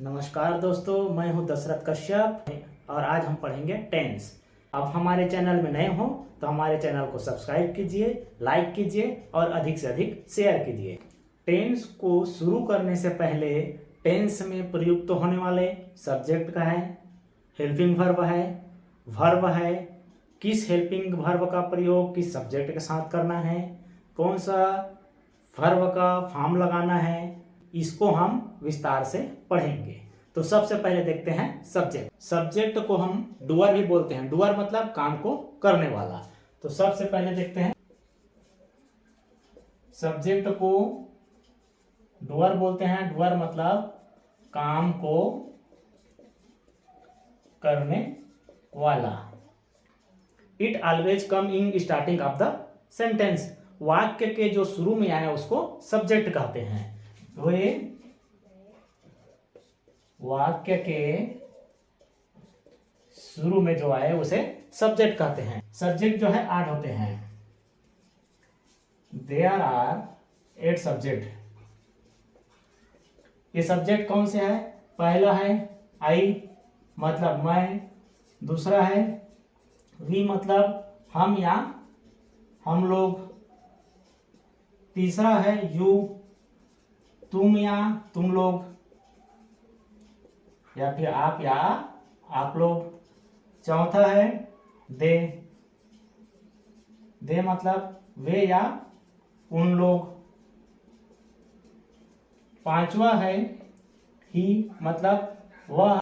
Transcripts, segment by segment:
नमस्कार दोस्तों, मैं हूं दशरथ कश्यप और आज हम पढ़ेंगे टेंस। अब हमारे चैनल में नए हो तो हमारे चैनल को सब्सक्राइब कीजिए, लाइक कीजिए और अधिक से अधिक शेयर कीजिए। टेंस को शुरू करने से पहले टेंस में प्रयुक्त होने वाले सब्जेक्ट का है, हेल्पिंग वर्ब है, वर्ब है, किस हेल्पिंग वर्ब का प्रयोग किस सब्जेक्ट के साथ करना है, कौन सा वर्ब का फॉर्म लगाना है, इसको हम विस्तार से पढ़ेंगे। तो सबसे पहले देखते हैं सब्जेक्ट। सब्जेक्ट को हम डूअर भी बोलते हैं। डूअर मतलब काम को करने वाला। तो सबसे पहले देखते हैं सब्जेक्ट को डूअर बोलते हैं। डूअर मतलब काम को करने वाला। It always come in starting of the sentence. वाक्य के जो शुरू में आया उसको सब्जेक्ट कहते हैं। वे वाक्य के शुरू में जो आए उसे सब्जेक्ट कहते हैं। सब्जेक्ट जो है 8 होते हैं। There are 8 subject. ये सब्जेक्ट कौन से है? पहला है आई मतलब मैं, दूसरा है वी मतलब हम या हम लोग, तीसरा है यू तुम या तुम लोग या फिर आप या आप लोग, चौथा है दे, दे मतलब वे या उन लोग, पांचवा है ही मतलब वह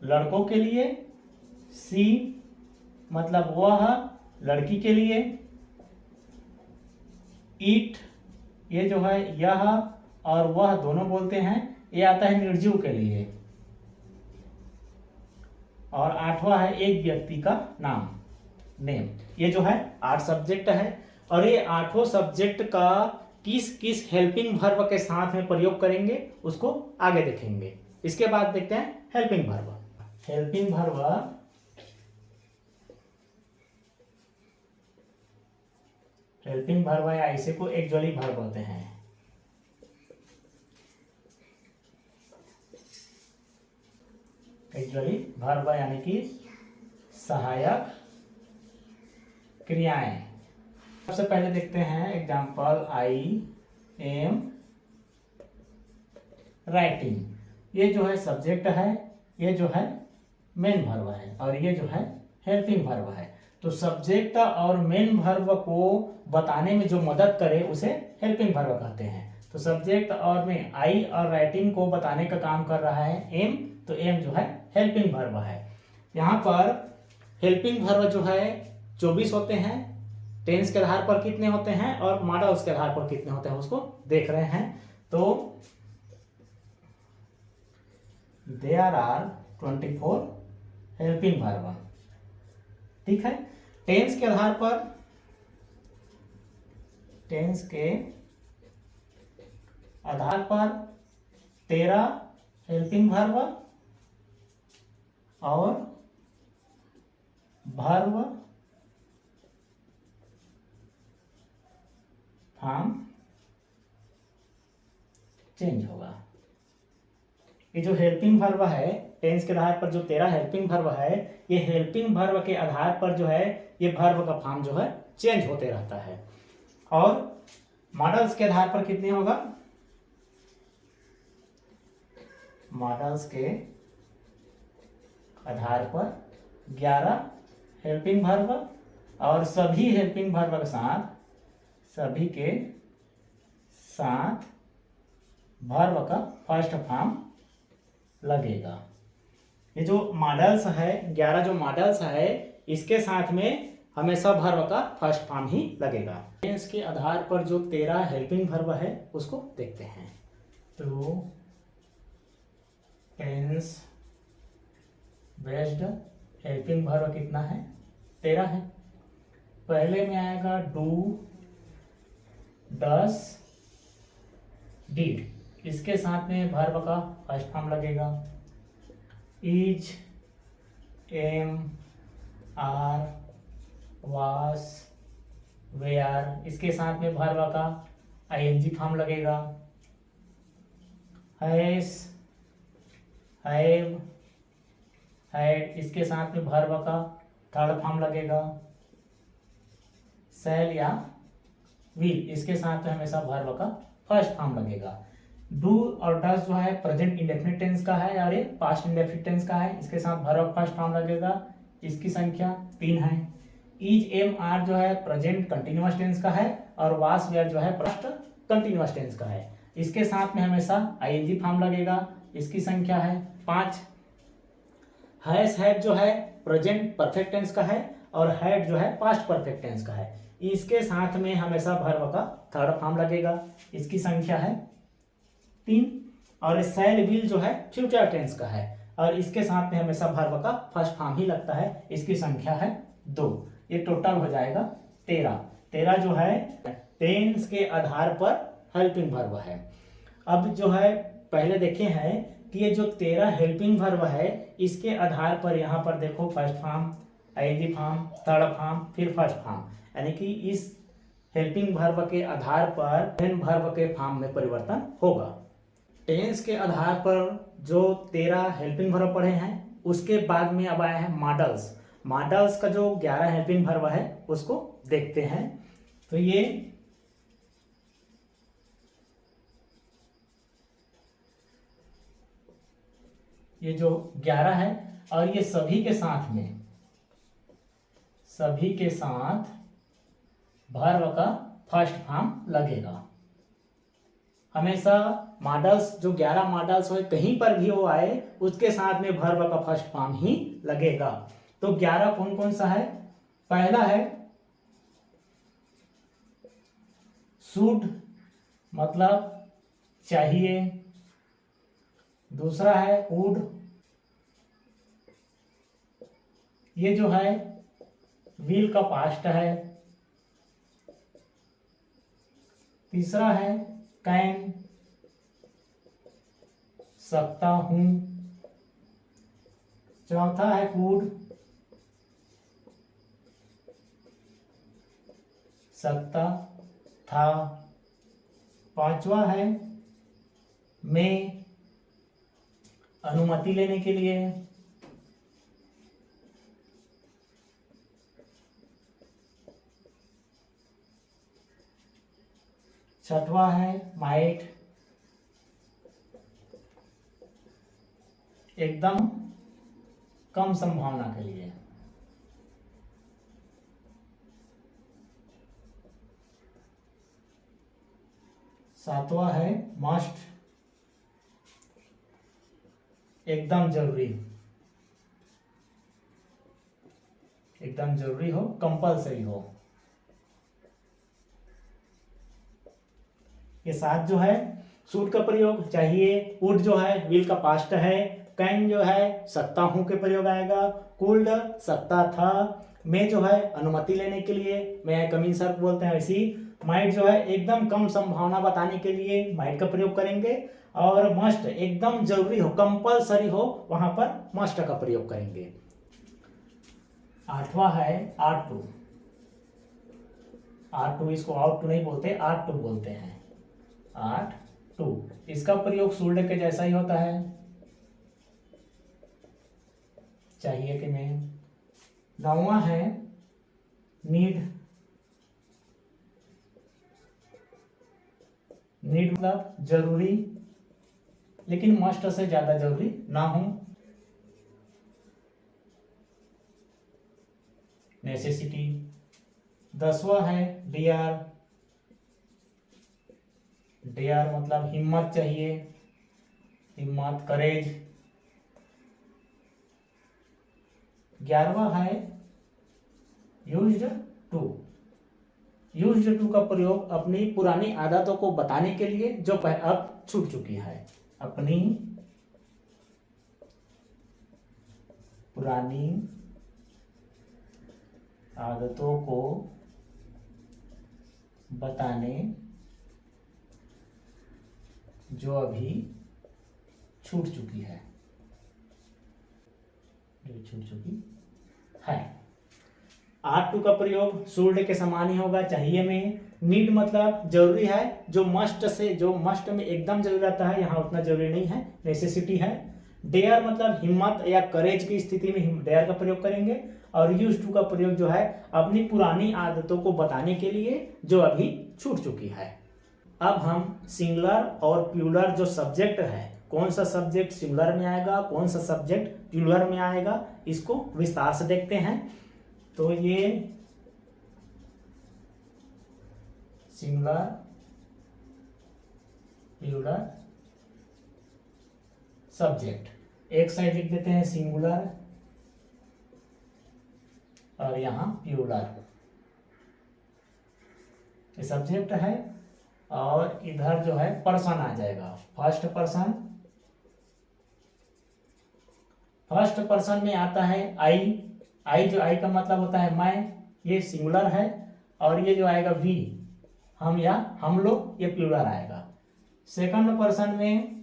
लड़कों के लिए, सी मतलब वह लड़की के लिए, इट ये जो है यह और वह दोनों बोलते हैं, ये आता है निर्जीव के लिए, और आठवां है एक व्यक्ति का नाम, नेम। ये जो है 8 सब्जेक्ट है और ये 8 सब्जेक्ट का किस किस हेल्पिंग वर्ब के साथ में प्रयोग करेंगे उसको आगे देखेंगे। इसके बाद देखते हैं हेल्पिंग वर्ब। हेल्पिंग वर्ब या इसे को एक्चुअली वर्ब बोलते हैं। एक्चुअली वर्ब यानी कि सहायक क्रियाएं। सबसे पहले देखते हैं एग्जांपल, आई एम राइटिंग। ये जो है सब्जेक्ट है, ये जो है मेन वर्ब है और ये जो है हेल्पिंग वर्ब है। तो सब्जेक्ट और मेन वर्ब को बताने में जो मदद करे उसे हेल्पिंग वर्ब कहते हैं। तो सब्जेक्ट और में आई और राइटिंग को बताने का काम कर रहा है एम, तो एम जो है हेल्पिंग वर्ब है। यहाँ पर हेल्पिंग वर्ब जो है 24 होते हैं। टेंस के आधार पर कितने होते हैं और मॉडल्स के आधार पर कितने होते हैं उसको देख रहे हैं। तो देयर आर 24 हेल्पिंग वर्ब। ठीक है। टेंस के आधार पर, टेंस के आधार पर 13 हेल्पिंग वर्ब और वर्ब फॉर्म चेंज होगा। ये जो हेल्पिंग वर्ब है टेंस के आधार पर जो 13 हेल्पिंग वर्ब है, ये हेल्पिंग वर्ब के आधार पर जो है ये वर्ब का फॉर्म जो है चेंज होते रहता है। और मॉडल्स के आधार पर कितने होगा? मॉडल्स के आधार पर 11 हेल्पिंग वर्ब और सभी हेल्पिंग वर्ब के साथ, सभी के साथ वर्ब का फर्स्ट फॉर्म लगेगा। ये जो मॉडल्स है 11 जो मॉडल्स है इसके साथ में हमेशा वर्ब का फर्स्ट फॉर्म ही लगेगा। टेंस के आधार पर जो 13 हेल्पिंग वर्ब है उसको देखते हैं। तो टेंस बेस्ड हेल्पिंग वर्ब कितना है? 13 है। पहले में आएगा डू, डस, डिड। इसके साथ में वर्ब का फर्स्ट फॉर्म लगेगा। इज, एम, आर, वास, वेयर। इसके साथ में वर्ब का आईएनजी फॉर्म लगेगा। हैज, हैव, हैड, इसके साथ में वर्ब का थर्ड फॉर्म लगेगा। शैल या विल, इसके साथ में हमेशा वर्ब का फर्स्ट फॉर्म लगेगा। डू और डज जो है प्रेजेंट इंडेफिनिट टेंस का है और ये पास्ट इंडेफिनिट टेंस का है, इसके साथ वर्ब फर्स्ट फॉर्म लगेगा। इसकी संख्या 3 है। इज एम आर जो है प्रेजेंट कंटिन्यूअस टेंस का है और वास वेयर जो है पास्ट कंटिन्यूअस टेंस का है, इसके साथ में हमेशा आईएनजी फॉर्म लगेगा। इसकी संख्या है 5। हैज हैड जो है प्रेजेंट परफेक्ट टेंस का है और हैड जो है पास्ट परफेक्ट टेंस का है, इसके साथ में हमेशा वर्ब का थर्ड फॉर्म लगेगा। इसकी संख्या है 3। और शैल विल जो है फ्यूचर टेंस का है और इसके साथ में हमेशा वर्ब का फर्स्ट फॉर्म ही लगता है, इसकी संख्या है 2। ये टोटल हो जाएगा 13। 13 जो है टेंस के आधार पर हेल्पिंग वर्ब है। अब जो है पहले देखे हैं कि ये जो 13 हेल्पिंग वर्ब है इसके आधार पर यहाँ पर देखो first form, ING form, third form, फिर फर्स्ट फॉर्म, यानी कि इस हेल्पिंग वर्ब के आधार पर मेन वर्ब के फॉर्म में परिवर्तन होगा। टेंस के आधार पर जो 13 हेल्पिंग वर्ब पढ़े हैं उसके बाद में अब आया है मॉडल्स। मॉडल्स का जो 11 हेल्पिंग वर्ब है उसको देखते हैं। तो ये जो 11 है और ये सभी के साथ वर्ब का फर्स्ट फॉर्म लगेगा। हमेशा मॉडल्स जो 11 मॉडल्स हो कहीं पर भी वो आए उसके साथ में वर्ब का फर्स्ट फॉर्म ही लगेगा। तो 11 कौन कौन सा है? पहला है शुड मतलब चाहिए, दूसरा है वुड, ये जो है विल का पास्ट है, तीसरा है कैन सकता हूं, चौथा है कुड सकता था, पांचवा है मैं अनुमति लेने के लिए, छठवां है माइट एकदम कम संभावना के लिए, सातवां है मस्ट एकदम जरूरी हो, कंपलसरी हो। ये 7 जो है शुड का प्रयोग चाहिए, वुड जो है विल का पास्ट है, कैन जो है सकता हूं के प्रयोग आएगा, कुल्ड सकता था, मैं जो है अनुमति लेने के लिए, मैं कम इन सर बोलते हैं वैसी, माइट जो है एकदम कम संभावना बताने के लिए माइट का प्रयोग करेंगे, और मस्ट एकदम जरूरी हो, कंपलसरी हो, वहां पर मस्ट का प्रयोग करेंगे। आठवां है आर टू, इसको आउट टू नहीं बोलते, आर टू बोलते हैं, आर टू, इसका प्रयोग शुड के जैसा ही होता है, चाहिए कि नहीं। नौवां है नीड मतलब जरूरी लेकिन मस्ट से ज्यादा जरूरी ना हो, नेसेसिटी। 10वां है डियर मतलब हिम्मत चाहिए, हिम्मत करेज। 11वां है यूज्ड टू का प्रयोग अपनी पुरानी आदतों को बताने के लिए जो अब छूट चुकी है, अपनी पुरानी आदतों को बताने जो अभी छूट चुकी है, आर टू का प्रयोग शुड के समान ही होगा, चाहिए में। नीड मतलब जरूरी है, जो मस्ट में एकदम जरूरी रहता है, यहाँ उतना जरूरी नहीं है, नेसेसिटी है। डेयर मतलब हिम्मत या करेज की स्थिति में डेयर का प्रयोग करेंगे, और यूज टू का प्रयोग जो है अपनी पुरानी आदतों को बताने के लिए जो अभी छूट चुकी है। अब हम सिंगुलर और प्लूरल जो सब्जेक्ट है, कौन सा सब्जेक्ट सिंगुलर में आएगा, कौन सा सब्जेक्ट प्लूरल में आएगा, इसको विस्तार से देखते हैं। तो ये सिंगुलर प्लूरल सब्जेक्ट, एक साइड लिख देते हैं सिंगुलर और यहां प्लूरल, ये सब्जेक्ट है, और इधर जो है पर्सन आ जाएगा, फर्स्ट पर्सन। फर्स्ट पर्सन में आता है आई, आई जो आई का मतलब होता है मैं, ये सिंगुलर है, और ये जो आएगा वी, हम या हम लोग, ये प्लूरल आएगा। सेकंड पर्सन में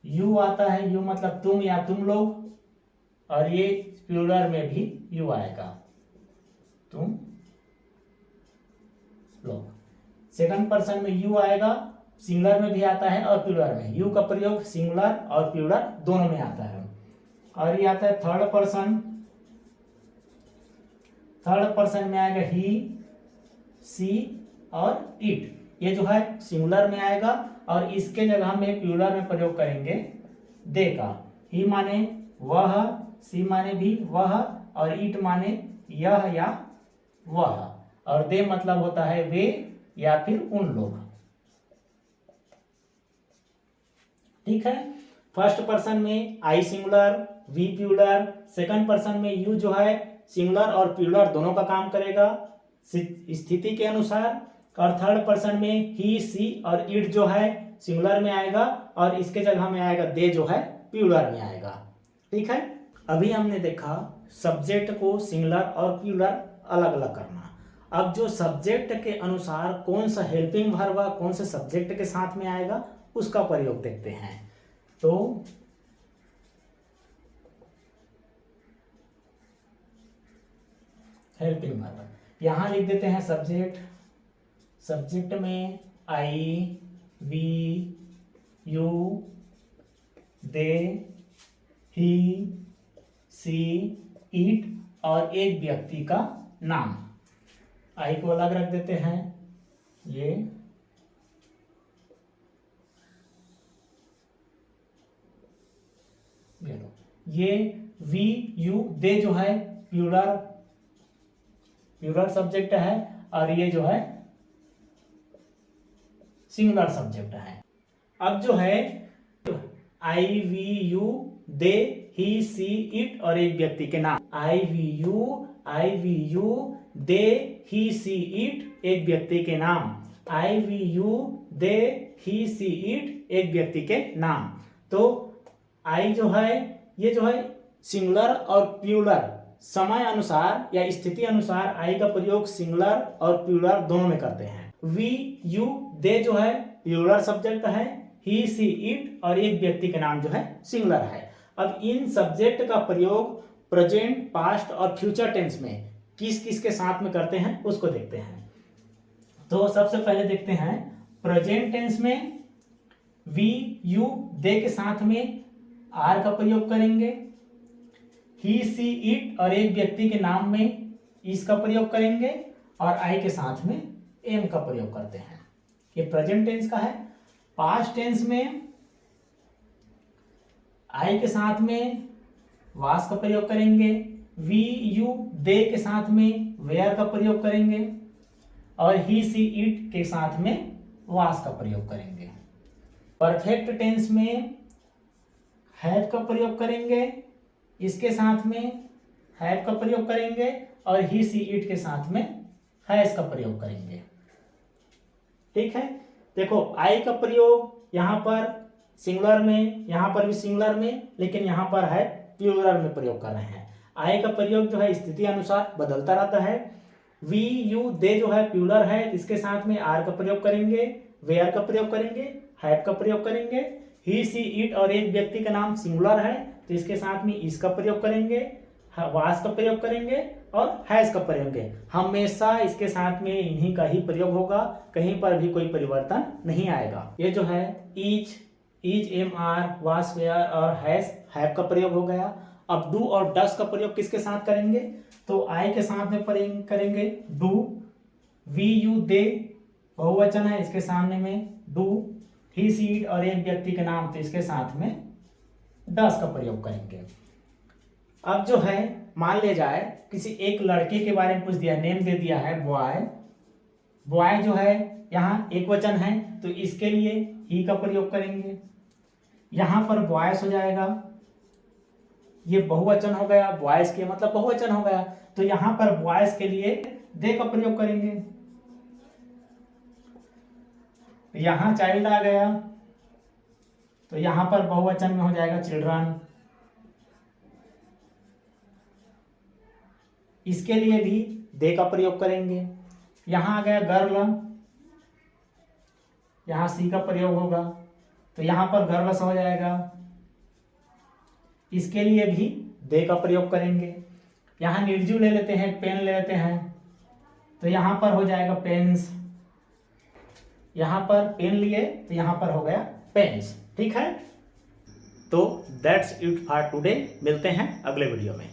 यू आता है, यू मतलब तुम या तुम लोग, और ये प्लूरल में भी यू आएगा, तुम लोग। सेकंड पर्सन में यू आएगा, सिंगुलर में भी आता है और प्लूरल में, यू का प्रयोग सिंगुलर और प्लूरल दोनों में आता है। और ये आता है थर्ड पर्सन, थर्ड पर्सन में आएगा ही, सी और इट, ये जो है सिंगुलर में आएगा, और इसके जगह में प्लूरल में प्रयोग करेंगे दे का। ही माने वह, सी माने भी वह, और इट माने यह या वह, और दे मतलब होता है वे या फिर उन लोग। ठीक है, फर्स्ट पर्सन में I singular, we plural, second person में यू जो है सिंगुलर और प्लूरल दोनों का काम करेगा स्थिति के अनुसार, और थर्ड पर्सन में ही, सी और इट जो है सिंगुलर में आएगा, और इसके जगह में आएगा दे जो है प्लूरल में आएगा। ठीक है, अभी हमने देखा सब्जेक्ट को सिंगुलर और प्लूरल अलग अलग करना। अब जो सब्जेक्ट के अनुसार कौन सा हेल्पिंग वर्ब कौन से सब्जेक्ट के साथ में आएगा उसका प्रयोग देखते हैं। तो हेल्पिंग वर्ब यहां लिख देते हैं सब्जेक्ट, सब्जेक्ट में I, we, you, they, he, she, it, और एक व्यक्ति का नाम। आई को अलग रख देते हैं, ये लो, ये वी, यू, दे जो है प्लूरल, प्लूरल सब्जेक्ट है, और ये जो है सिंगुलर सब्जेक्ट है। अब जो है I, we, you, they, he, she, it, और एक व्यक्ति के नाम। I, we, you, they, he, she, it, एक व्यक्ति के नाम। I, we, you, they, he, she, it, एक व्यक्ति के नाम। तो आई जो है, ये जो है सिंगुलर और प्लूरल समय अनुसार या स्थिति अनुसार आई का प्रयोग सिंगुलर और प्लूरल दोनों में करते हैं। वी, यू, दे जो है प्लूरल सब्जेक्ट है, ही, सी, इट, और एक व्यक्ति के नाम जो है सिंगुलर है। अब इन सब्जेक्ट का प्रयोग प्रेजेंट, पास्ट और फ्यूचर टेंस में किस किस के साथ में करते हैं उसको देखते हैं। तो सबसे पहले देखते हैं प्रेजेंट टेंस में वी, यू, दे के साथ में आर का प्रयोग करेंगे, ही, सी, इट, और एक व्यक्ति के नाम में इसका प्रयोग करेंगे, और आई के साथ में एम का प्रयोग करते हैं। ये प्रेजेंट टेंस का है। पास्ट टेंस में आई के साथ में वास का प्रयोग करेंगे, वी, यू, दे के साथ में वेयर का प्रयोग करेंगे, और ही, सी, इट के साथ में वास का प्रयोग करेंगे। परफेक्ट टेंस में हैव का प्रयोग करेंगे, इसके साथ में हैव का प्रयोग करेंगे, और ही, सी, इट के साथ में हैज का प्रयोग करेंगे। ठीक है, देखो आई का प्रयोग यहाँ पर सिंगुलर में, यहाँ पर भी सिंगुलर में, लेकिन यहाँ पर है प्लूरल में प्रयोग कर रहे हैं। आई का प्रयोग जो है स्थिति अनुसार बदलता रहता है। वी, यू, दे जो है प्लूरल है, इसके साथ में आर का प्रयोग करेंगे, वेयर का प्रयोग करेंगे, हैव का प्रयोग करेंगे। ही, सी, इट, और एक व्यक्ति का नाम सिंगुलर है, तो इसके साथ में इसका प्रयोग करेंगे, वास का प्रयोग करेंगे, और हैज का प्रयोग करेंगे। हमेशा इसके साथ में इन्हीं का ही प्रयोग होगा, कहीं पर भी कोई परिवर्तन नहीं आएगा। ये जो है each, is, am, are, was, were और हैज, हैव का प्रयोग हो गया। अब डू और डस का प्रयोग किसके साथ करेंगे? तो आई के साथ में करेंगे डू, वी, यू, दे बहुवचन है, इसके सामने में डू, ही, सी, इट और एक व्यक्ति के नाम तो इसके साथ में डस का प्रयोग करेंगे। अब जो है मान लिया जाए किसी एक लड़के के बारे में पूछ दिया, नेम दे दिया है बॉय, बॉय जो है यहाँ एक वचन है तो इसके लिए ही का प्रयोग करेंगे। यहां पर बॉयस हो जाएगा, ये बहुवचन हो गया, बॉयज के मतलब बहुवचन हो गया, तो यहां पर बॉयज के लिए दे का प्रयोग करेंगे। यहां चाइल्ड आ गया तो यहां पर बहुवचन में हो जाएगा चिल्ड्रन। इसके लिए भी दे का प्रयोग करेंगे। यहां आ गया गर्ल, यहां सी का प्रयोग होगा तो यहां पर गर्ल्स हो जाएगा, इसके लिए भी दे का प्रयोग करेंगे। यहां निर्जु ले लेते हैं, पेन ले लेते हैं तो यहां पर हो जाएगा पेन्स, यहां पर पेन लिए तो यहां पर हो गया पेन्स। ठीक है, तो दैट्स इट फॉर टुडे। मिलते हैं अगले वीडियो में।